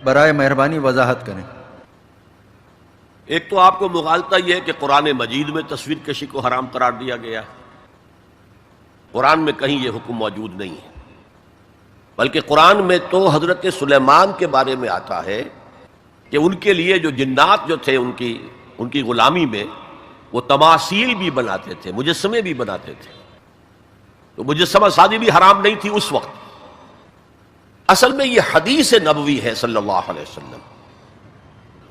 برائے مہربانی وضاحت کریں۔ ایک تو آپ کو مغالطہ یہ ہے کہ قرآن مجید میں تصویر کشی کو حرام قرار دیا گیا ہے۔ قرآن میں کہیں یہ حکم موجود نہیں ہے، بلکہ قرآن میں تو حضرت سلیمان کے بارے میں آتا ہے کہ ان کے لیے جو جنات جو تھے ان کی غلامی میں وہ تماثیل بھی بناتے تھے، مجسمے بھی بناتے تھے، تو مجسمہ سازی بھی حرام نہیں تھی اس وقت۔ اصل میں یہ حدیث نبوی ہے صلی اللہ علیہ وسلم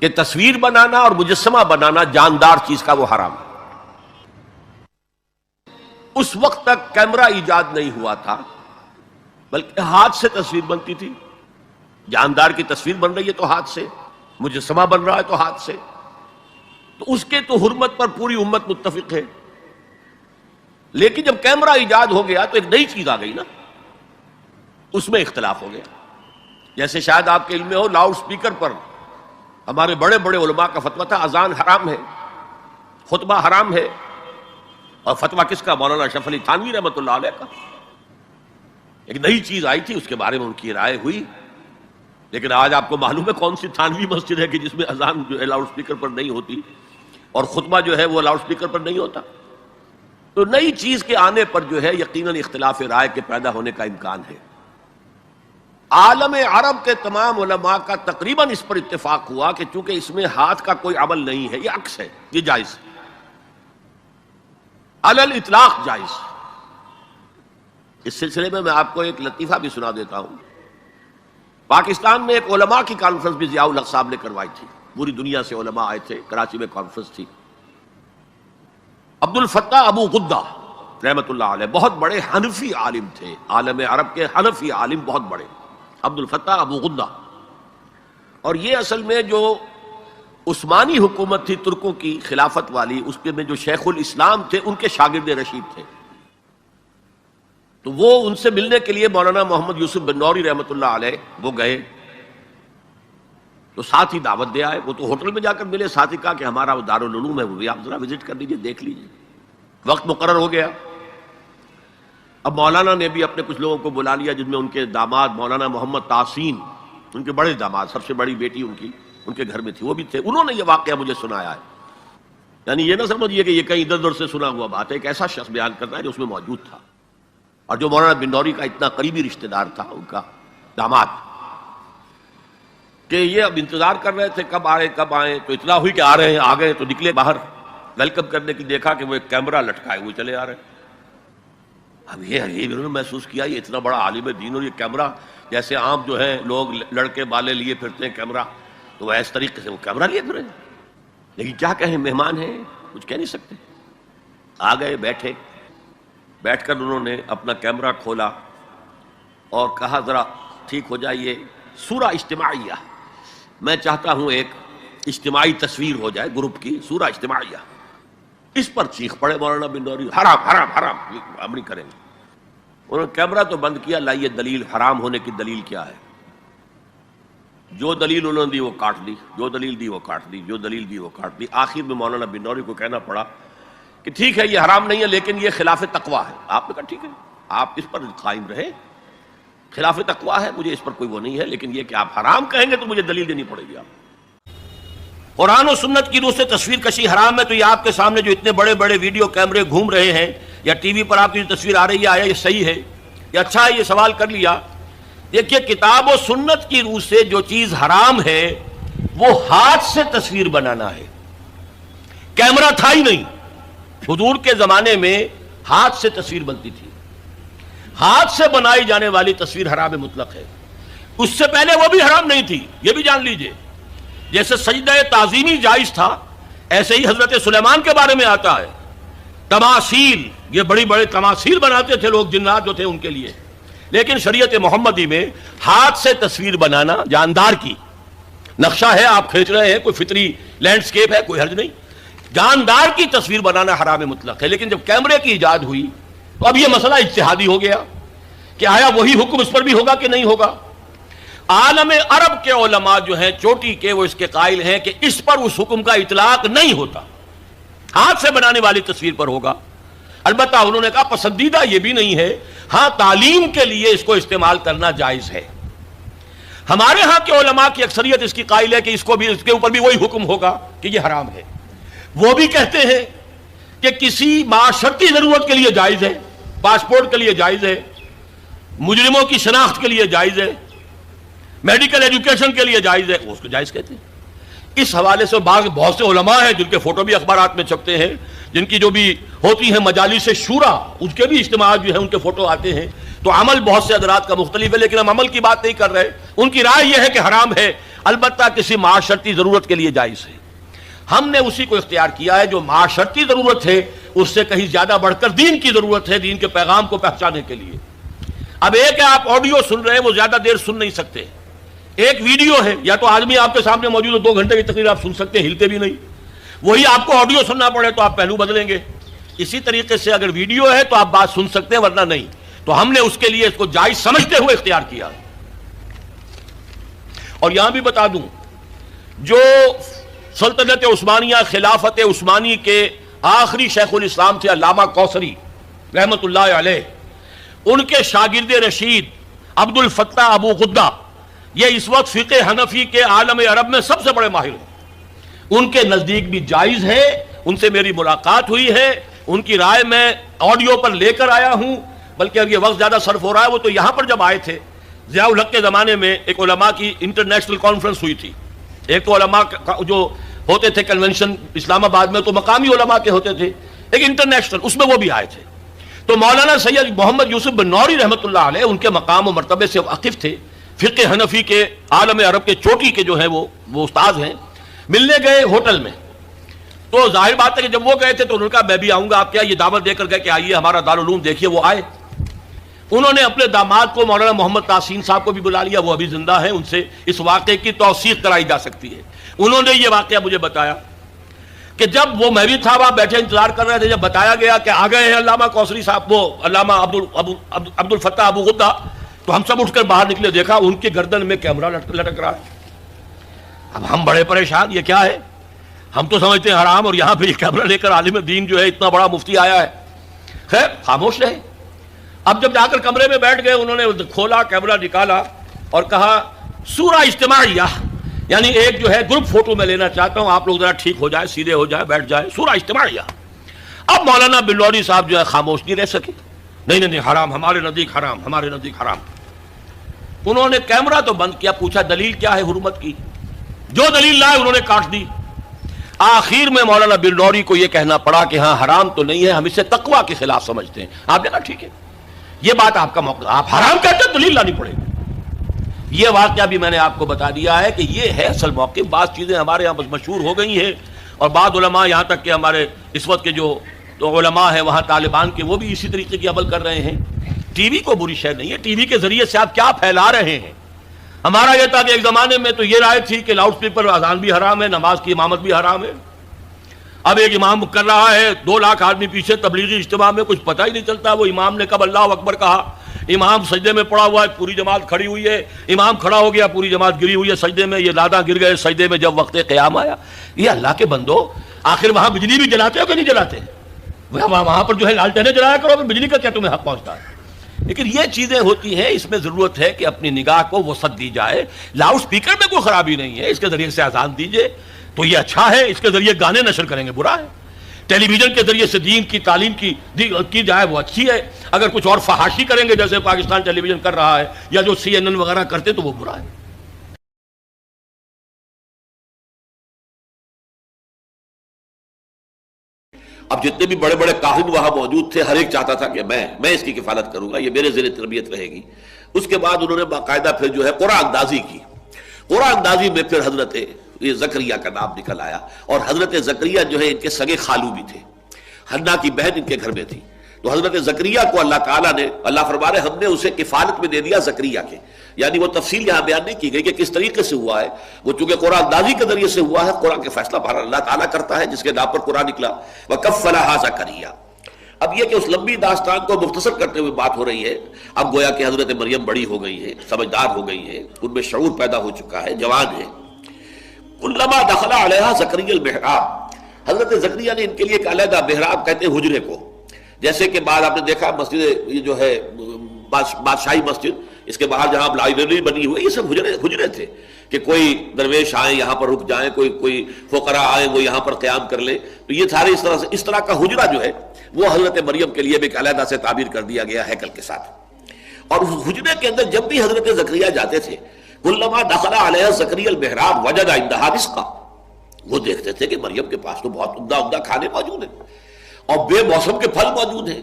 کہ تصویر بنانا اور مجسمہ بنانا جاندار چیز کا وہ حرام ہے۔ اس وقت تک کیمرہ ایجاد نہیں ہوا تھا، بلکہ ہاتھ سے تصویر بنتی تھی۔ جاندار کی تصویر بن رہی ہے تو ہاتھ سے، مجسمہ بن رہا ہے تو ہاتھ سے، تو اس کے تو حرمت پر پوری امت متفق ہے۔ لیکن جب کیمرہ ایجاد ہو گیا تو ایک نئی چیز آ گئی نا، اس میں اختلاف ہو گیا۔ جیسے شاید آپ کے علم میں ہو، لاؤڈ سپیکر پر ہمارے بڑے بڑے علماء کا فتویٰ تھا اذان حرام ہے، خطبہ حرام ہے، اور فتویٰ کس کا؟ مولانا اشرف علی تھانوی رحمۃ اللہ علیہ کا۔ ایک نئی چیز آئی تھی، اس کے بارے میں ان کی رائے ہوئی، لیکن آج آپ کو معلوم ہے کون سی تھانوی مسجد ہے کہ جس میں اذان جو ہے لاؤڈ سپیکر پر نہیں ہوتی اور خطبہ جو ہے وہ لاؤڈ سپیکر پر نہیں ہوتا۔ تو نئی چیز کے آنے پر جو ہے یقیناً اختلاف رائے کے پیدا ہونے کا امکان ہے۔ عالم عرب کے تمام علماء کا تقریباً اس پر اتفاق ہوا کہ چونکہ اس میں ہاتھ کا کوئی عمل نہیں ہے، یہ عکس ہے، یہ جائز ہے، علی الاطلاق جائز۔ اس سلسلے میں آپ کو ایک لطیفہ بھی سنا دیتا ہوں۔ پاکستان میں ایک علماء کی کانفرنس بھی ضیاء الحق صاحب نے کروائی تھی، پوری دنیا سے علماء آئے تھے، کراچی میں کانفرنس تھی۔ عبد الفتاح ابو غدہ رحمۃ اللہ علیہ بہت بڑے حنفی عالم تھے، عالم عرب کے حنفی عالم بہت بڑے، عبد الفتاح ابو غدہ۔ اور یہ اصل میں جو عثمانی حکومت تھی ترکوں کی خلافت والی، اس کے میں جو شیخ الاسلام تھے ان کے شاگرد رشید تھے، تو وہ ان سے ملنے کے لیے مولانا محمد یوسف بن نوری رحمۃ اللہ علیہ وہ گئے، تو ساتھ ہی دعوت دے آئے۔ وہ تو ہوٹل میں جا کر ملے، ساتھ ہی کہا کہ ہمارا وہ دارالعلوم ہے، وہ بھی آپ ذرا وزٹ کر لیجیے، دیکھ لیجیے۔ وقت مقرر ہو گیا۔ اب مولانا نے بھی اپنے کچھ لوگوں کو بلا لیا، جن میں ان کے داماد مولانا محمد تحسین، ان کے بڑے داماد، سب سے بڑی بیٹی ان کے گھر میں تھی، وہ بھی تھے۔ انہوں نے یہ واقعہ مجھے سنایا ہے، یعنی یہ نہ سمجھیے کہ یہ کہیں ادھر ادھر سے سنا ہوا بات ہے، ایک ایسا شخص بیان کرتا ہے جو اس میں موجود تھا، اور جو مولانا بن نوری کا اتنا قریبی رشتہ دار تھا، ان کا داماد، کہ یہ اب انتظار کر رہے تھے کب آئے، تو اطلاع ہوئی کہ آ رہے ہیں، آ گئے تو نکلے باہر ویلکم کرنے کی، دیکھا کہ وہ ایک کیمرہ لٹکائے ہوئے چلے آ رہے ہیں۔ اب یہ انہوں نے محسوس کیا یہ اتنا بڑا عالم دین اور یہ کیمرہ، جیسے عام جو ہے لوگ لڑکے بالے لیے پھرتے ہیں کیمرہ، تو وہ اس طریقے سے وہ کیمرہ لیے پھرے، لیکن کیا کہیں، مہمان ہیں، کچھ کہہ نہیں سکتے۔ آ گئے، بیٹھ کر انہوں نے اپنا کیمرہ کھولا اور کہا ذرا ٹھیک ہو جائیے، سورہ اجتماعیہ، میں چاہتا ہوں ایک اجتماعی تصویر ہو جائے گروپ کی، سورہ اجتماعیہ۔ اس پر چیخ پڑے مولانا بن نوری، حرام حرام حرام، ہم نہیں کریں گے۔ انہوں نے کیمرہ تو بند کیا، لائیے دلیل، حرام ہونے کی دلیل کیا ہے؟ جو دلیل انہوں نے دی وہ کاٹ دی، جو دلیل دی وہ کاٹ دی، جو دلیل دی وہ کاٹ دی۔ آخر میں مولانا بن نوری کو کہنا پڑا کہ ٹھیک ہے یہ حرام نہیں ہے، لیکن یہ خلاف تقویٰ ہے۔ آپ نے کہا ٹھیک ہے، آپ اس پر قائم رہے، خلاف تقویٰ ہے، مجھے اس پر کوئی وہ نہیں ہے، لیکن یہ کہ آپ حرام کہیں گے تو مجھے دلیل دینی پڑے گی۔ آپ قرآن و سنت کی روح سے تصویر کشی حرام ہے، تو یہ آپ کے سامنے جو اتنے بڑے بڑے ویڈیو کیمرے گھوم رہے ہیں یا ٹی وی پر آپ کی جو تصویر آ رہی ہے، آیا یہ صحیح ہے یا اچھا ہے؟ یہ سوال کر لیا۔ دیکھیے کتاب و سنت کی روح سے جو چیز حرام ہے وہ ہاتھ سے تصویر بنانا ہے، کیمرہ تھا ہی نہیں۔ حضور کے زمانے میں ہاتھ سے تصویر بنتی تھی، ہاتھ سے بنائی جانے والی تصویر حرام مطلق ہے، اس سے پہلے وہ بھی حرام نہیں تھی، یہ بھی جان لیجئے۔ جیسے سجدہ تعظیمی جائز تھا، ایسے ہی حضرت سلیمان کے بارے میں آتا ہے، تماثیل، یہ بڑی بڑے تماثیل بناتے تھے لوگ، جنات جو تھے ان کے لیے، لیکن شریعت محمدی میں ہاتھ سے تصویر بنانا جاندار کی، نقشہ ہے آپ کھینچ رہے ہیں، کوئی فطری لینڈسکیپ ہے، کوئی حرج نہیں، جاندار کی تصویر بنانا حرام مطلق ہے۔ لیکن جب کیمرے کی ایجاد ہوئی تو اب یہ مسئلہ اجتہادی ہو گیا کہ آیا وہی حکم اس پر بھی ہوگا کہ نہیں ہوگا۔ عالم عرب کے علماء جو ہیں چوٹی کے، وہ اس کے قائل ہیں کہ اس پر اس حکم کا اطلاق نہیں ہوتا، ہاتھ سے بنانے والی تصویر پر ہوگا۔ البتہ انہوں نے کہا پسندیدہ یہ بھی نہیں ہے، ہاں تعلیم کے لیے اس کو استعمال کرنا جائز ہے۔ ہمارے ہاں کے علماء کی اکثریت اس کی قائل ہے کہ اس کے اوپر بھی وہی حکم ہوگا کہ یہ حرام ہے. وہ بھی کہتے ہیں کہ کسی معاشرتی ضرورت کے لیے جائز ہے، پاسپورٹ کے لیے جائز ہے، مجرموں کی شناخت کے لیے جائز ہے، میڈیکل ایجوکیشن کے لیے جائز ہے، وہ اس کو جائز کہتے ہیں. اس حوالے سے بہت سے علماء ہیں جن کے فوٹو بھی اخبارات میں چھپتے ہیں، جن کی جو بھی ہوتی ہیں مجالس شورا، اس کے بھی اجتماعات جو ہیں ان کے فوٹو آتے ہیں. تو عمل بہت سے حضرات کا مختلف ہے، لیکن ہم عمل کی بات نہیں کر رہے. ان کی رائے یہ ہے کہ حرام ہے، البتہ کسی معاشرتی ضرورت کے لیے جائز ہے. ہم نے اسی کو اختیار کیا ہے جو معاشرتی ضرورت ہے، اس سے کہیں زیادہ بڑھ کر دین کی ضرورت ہے، دین کے پیغام کو پہنچانے کے لیے. اب ایک ہے آپ آڈیو سن رہے ہیں، وہ زیادہ دیر سن نہیں سکتے. ایک ویڈیو ہے، یا تو آدمی آپ کے سامنے موجود ہے، 2 گھنٹے کی تقریر آپ سن سکتے ہیں، ہلتے بھی نہیں. وہی آپ کو آڈیو سننا پڑے تو آپ پہلو بدلیں گے. اسی طریقے سے اگر ویڈیو ہے تو آپ بات سن سکتے ہیں، ورنہ نہیں. تو ہم نے اس کے لیے اس کو جائز سمجھتے ہوئے اختیار کیا. اور یہاں بھی بتا دوں، جو سلطنت عثمانیہ خلافت عثمانی کے آخری شیخ الاسلام تھے علامہ کوثری رحمت اللہ علیہ، ان کے شاگرد رشید عبد الفتاح ابو غدہ، یہ اس وقت فقہ حنفی کے عالم عرب میں سب سے بڑے ماہر ہیں. ان کے نزدیک بھی جائز ہے. ان سے میری ملاقات ہوئی ہے، ان کی رائے میں آڈیو پر لے کر آیا ہوں. بلکہ اب یہ وقت زیادہ صرف ہو رہا ہے، وہ تو یہاں پر جب آئے تھے ضیاء الحق کے زمانے میں ایک علماء کی انٹرنیشنل کانفرنس ہوئی تھی. ایک تو علماء جو ہوتے تھے کنونشن اسلام آباد میں تو مقامی علماء کے ہوتے تھے، ایک انٹرنیشنل، اس میں وہ بھی آئے تھے. تو مولانا سید محمد یوسف بن نوری رحمۃ اللہ علیہ ان کے مقام و مرتبے سے واقف تھے، فقہ حنفی کے عالم عرب کے چوٹی کے جو ہیں وہ استاد ہیں. ملنے گئے ہوٹل میں، تو ظاہر بات ہے کہ جب وہ گئے تھے تو انہوں نے کہا میں بھی آؤں گا. آپ کیا یہ دعوت دے کر گئے کہ آئیے ہمارا دارالعلوم دیکھیے. وہ آئے. انہوں نے اپنے داماد کو مولانا محمد تحسین صاحب کو بھی بلا لیا، وہ ابھی زندہ ہیں، ان سے اس واقعے کی توثیق کرائی جا سکتی ہے. انہوں نے یہ واقعہ مجھے بتایا کہ جب وہ میں بھی تھا وہاں بیٹھے انتظار کر رہے تھے، جب بتایا گیا کہ آ گئے ہیں علامہ کوثری صاحب، وہ علامہ عبد الفتاح ابو غدہ، تو ہم سب اٹھ کر باہر نکلے. دیکھا ان کے گردن میں کیمرہ لٹک رہا ہے. اب ہم بڑے پریشان، یہ کیا ہے؟ ہم تو سمجھتے ہیں حرام، اور یہاں پہ یہ کیمرہ لے کر عالم دین جو ہے اتنا بڑا مفتی آیا ہے. خیر خاموش رہے. اب جب جا کر کمرے میں بیٹھ گئے، انہوں نے کھولا، کیمرہ نکالا اور کہا سورہ اجتماعیہ، یعنی ایک جو ہے گروپ فوٹو میں لینا چاہتا ہوں، آپ لوگ ذرا ٹھیک ہو جائے، سیدھے ہو جائے، بیٹھ جائے، سورہ اجتماعیہ. اب مولانا بلوری صاحب جو ہے خاموش نہیں رہ سکے. نہیں حرام، ہمارے نزدیک حرام، ہمارے نزدیک حرام. انہوں نے کیمرہ تو بند کیا، پوچھا دلیل کیا ہے حرمت کی؟ جو دلیل لائے انہوں نے کاٹ دی. آخر میں مولانا بلوری کو یہ کہنا پڑا کہ ہاں حرام تو نہیں ہے، ہم اسے تقویٰ کے خلاف سمجھتے ہیں. آپ نے کہا ٹھیک ہے، یہ بات آپ کا موقع، آپ حرام کہتے ہیں دلیل لانی پڑے گی. یہ واقعہ بھی میں نے آپ کو بتا دیا ہے کہ یہ ہے اصل موقف. بعض چیزیں ہمارے یہاں مشہور ہو گئی ہیں، اور بعض علماء یہاں تک کہ ہمارے اس وقت کے جو علماء ہیں وہاں طالبان کے، وہ بھی اسی طریقے کی عمل کر رہے ہیں. ٹی وی کو بری شے نہیں ہے، ٹی وی کے ذریعے سے آپ کیا پھیلا رہے ہیں. ہمارا یہ تھا کہ ایک زمانے میں تو یہ رائے تھی کہ لاؤڈ اسپیکر اذان بھی حرام ہے، نماز کی امامت بھی حرام ہے. اب ایک امام کر رہا ہے، 2 لاکھ آدمی پیچھے تبلیغی اجتماع میں، کچھ پتہ ہی نہیں چلتا وہ امام نے کب اللہ اکبر کہا. امام سجدے میں پڑا ہوا ہے، پوری جماعت کھڑی ہوئی ہے. امام کھڑا ہو گیا، پوری جماعت گری ہوئی ہے سجدے میں. یہ دادا گر گئے سجدے میں جب وقت قیام آیا. یہ اللہ کے بندو، آخر وہاں بجلی بھی جلاتے ہو کہ نہیں جلاتے؟ وہاں پر جو ہے لالٹینیں جلایا کرو، بجلی کا کیا تمہیں حق پہنچتا ہے؟ لیکن یہ چیزیں ہوتی ہیں، اس میں ضرورت ہے کہ اپنی نگاہ کو وسعت دی جائے. لاؤڈ اسپیکر میں کوئی خرابی نہیں ہے، اس کے ذریعے سے اذان دیجئے تو یہ اچھا ہے. اس کے ذریعے گانے نشر کریں گے برا ہے. ٹیلی ویژن کے ذریعے سے دین کی تعلیم کی جائے وہ اچھی ہے. اگر کچھ اور فحاشی کریں گے جیسے پاکستان ٹیلی ویژن کر رہا ہے یا جو CNN وغیرہ کرتے تو وہ برا ہے. اب جتنے بھی بڑے بڑے کاہن وہاں موجود تھے، ہر ایک چاہتا تھا کہ میں اس کی کفالت کروں گا، یہ میرے زیر تربیت رہے گی. اس کے بعد انہوں نے باقاعدہ پھر جو ہے قرآن اندازی کی. قرآن اندازی میں پھر حضرت یہ زکریا کا نام نکل آیا. اور حضرت زکریا جو ہے ان کے سگے خالو بھی تھے، حنا کی بہن ان کے گھر میں تھی. تو حضرت زکریا کو اللہ تعالیٰ نے، اللہ فرما رہے ہم نے اسے کفالت میں دے دیا زکریا کے. یعنی وہ تفصیل یہاں بیان نہیں کی گئی کہ کس طریقے سے ہوا ہے. وہ چونکہ قرآن اندازی کے ذریعے سے ہوا ہے، قرآن کے فیصلہ بہرحال اللہ تعالیٰ کرتا ہے جس کے نام پر قرآن نکلا. وَكَفَّلَهَا زَكَرِيَّا. اب یہ کہ اس لمبی داستان کو مختصر کرتے ہوئے بات ہو رہی ہے. اب گویا کہ حضرت مریم بڑی ہو گئی ہے، سمجھدار ہو گئی ہے، ان میں شعور پیدا ہو چکا ہے، جوان ہے. کلما دخل علیہا زکریا المحراب. حضرت زکریا نے ان کے لیے ایک علیحدہ محراب کہتے ہیں حجرے کو. جیسے کہ بعد آپ نے دیکھا مسجد یہ جو ہے بادشاہی مسجد اس کے باہر جہاں لائبریری بنی ہوئی، یہ سب حجرے تھے کہ کوئی درویش آئیں یہاں پر رک جائیں، کوئی فقراء آئیں وہ یہاں پر قیام کر لیں. تو یہ سارے اس طرح کا حجرہ جو ہے وہ حضرت مریم کے لیے بھی ایک علیحدہ سے تعبیر کر دیا گیا ہیکل کے ساتھ. اور اس حجرے کے اندر جب بھی حضرت زکریا جاتے تھے، کلما دخل علیہ زکریا المحراب وجد عندہا رزقا، وہ دیکھتے تھے کہ مریم کے پاس تو بہت عمدہ کھانے موجود ہیں اور بے موسم کے پھل موجود ہیں.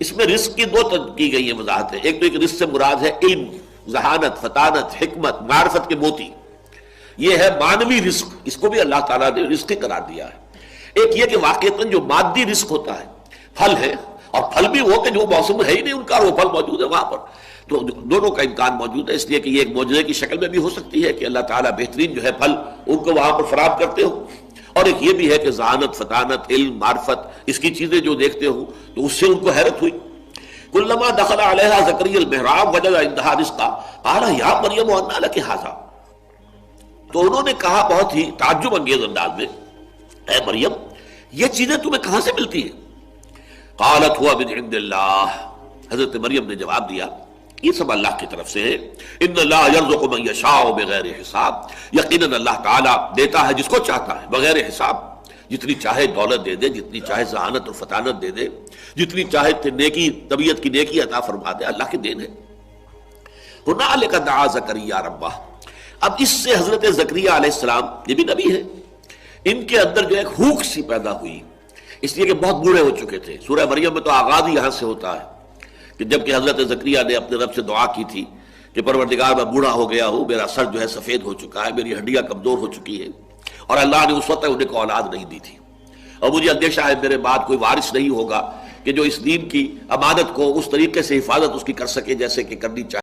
اس میں رزق کی دو کی گئی ہیں وضاحتیں. ایک تو ایک رزق سے مراد ہے علم، ذہانت، فطانت، حکمت، معرفت کے موتی، یہ ہے مانوی رزق، اس کو بھی اللہ تعالیٰ نے رزق قرار دیا ہے. ایک یہ کہ واقعتاً جو مادی رزق ہوتا ہے، پھل ہے، اور پھل بھی وہ کہ جو موسم ہے ہی نہیں ان کا، وہ پھل موجود ہے وہاں پر. تو دونوں کا امکان موجود ہے، اس لیے کہ یہ ایک معجزے کی شکل میں بھی ہو سکتی ہے کہ اللہ تعالیٰ بہترین جو ہے پھل ان کو وہاں پر فراہم کرتے ہو، اور ایک یہ بھی ہے کہ ذہانت، فطانت، علم، معرفت، اس کی چیزیں جو دیکھتے ہو تو اس سے ان کو حیرت ہوئی. کلما دخل علیہا زکریا المحراب وجد عندہا رزقا قال یا مریم انا لک ھذا، تو انہوں نے کہا بہت ہی تعجب انگیز انداز میں، اے مریم یہ چیزیں تمہیں کہاں سے ملتی ہیں؟ قالت هو من عند اللہ، حضرت مریم نے جواب دیا یہ سب اللہ کی طرف سے ہے. ان اللہ یرزق من یشاء بغیر حساب، یقیناً اللہ تعالیٰ دیتا ہے جس کو چاہتا ہے بغیر حساب. جتنی چاہے دولت دے دے، جتنی چاہے ذہانت اور فطانت دے دے، جتنی چاہے نیکی، طبیعت کی نیکی عطا فرما دے، اللہ کی دین ہے. ہنالک دعا زکریا ربہ، اب اس سے حضرت زکریا علیہ السلام، یہ بھی نبی ہے، ان کے اندر جو ایک ہوک سی پیدا ہوئی، اس لیے کہ بہت بوڑھے ہو چکے تھے. سورہ مریم میں تو آغاز ہی یہاں سے ہوتا ہے کہ جب کہ حضرت زکریا نے اپنے رب سے دعا کی تھی کہ پروردگار میں بوڑھا ہو گیا ہوں، میرا سر جو ہے سفید ہو چکا ہے، میری ہڈیاں کمزور ہو چکی ہے، اور اللہ نے اس وقت انہیں کو اولاد نہیں دی تھی، اور مجھے اندیشہ ہے میرے بعد کوئی وارث نہیں ہوگا کہ جو اس دین کی امانت کو اس طریقے سے حفاظت اس کی کر سکے جیسے کہ کرنی چاہیے.